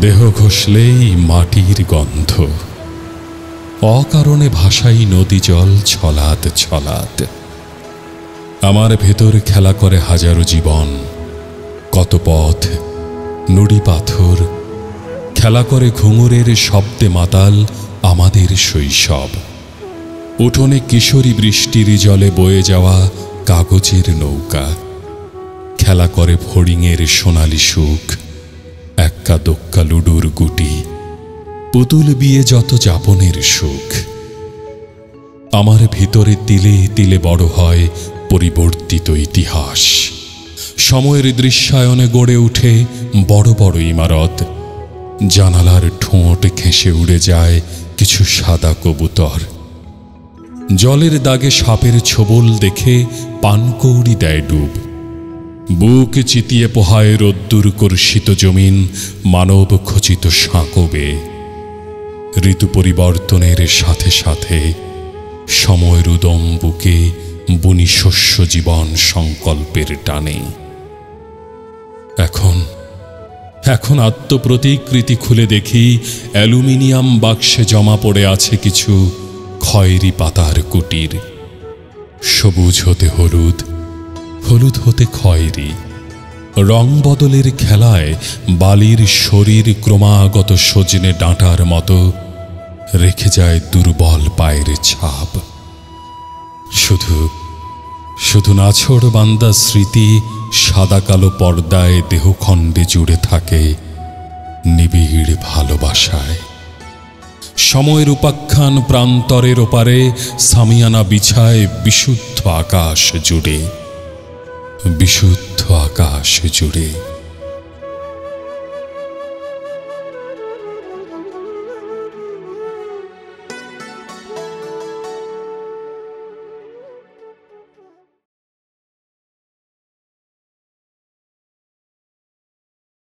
দেহ ঘষলেই মাটির গন্ধ, অকারণে ভাসাই নদী জল ছলাৎ ছলাৎ। আমার ভেতর খেলা করে হাজারো জীবন, কত পথ, নুড়ি পাথর, খেলা করে ঘুঙুরের শব্দে মাতাল আমাদের শৈশব। উঠোনে কিশোরী বৃষ্টির জলে বয়ে যাওয়া কাগজের নৌকা, খেলা করে ফড়িংয়ের সোনালি সুখ, এক্কা দোক্কা লুডুর গুটি, পুতুল বিয়ে যত যাপনের সুখ। আমার ভিতরে তিলে তিলে বড় হয় পরিবর্তিত ইতিহাস। সময়ের দৃশ্যায়নে গড়ে উঠে বড় বড় ইমারত, জানালার ঠোঁট ঘেঁষে উড়ে যায় কিছু সাদা কবুতর। জলের দাগে সাপের ছোবল দেখে পানকৌড়ি দেয় ডুব। বুক চিতিয়ে পোহায় রোদ্দুর কর্ষিত জমিন মানব খচিত সাঁকবে। ঋতু পরিবর্তনের সাথে সাথে সময়ের উদম বুকে বুনি শস্য জীবন সংকল্পের টানে। এখন আত্মপ্রতিকৃতি খুলে দেখি অ্যালুমিনিয়াম বাক্সে জমা পড়ে আছে কিছু খয়েরি পাতার কুটির। সবুজ হতে হলুদ, হলুদ হতে খয়েরি, রং বদলের খেলায় বালির শরীর ক্রমাগত সজনে ডাঁটার মতো রেখে যায় দুর্বল পায়ের ছাপ। শুধু নাছোড় বান্দা স্মৃতি সাদা কালো পর্দায় দেহখণ্ডে জুড়ে থাকে নিবিড় ভালোবাসায়। সময়ের উপাখ্যান প্রান্তরের ওপারে সামিয়ানা বিছায় বিশুদ্ধ আকাশ জুড়ে, বিশুদ্ধ আকাশ জুড়ে।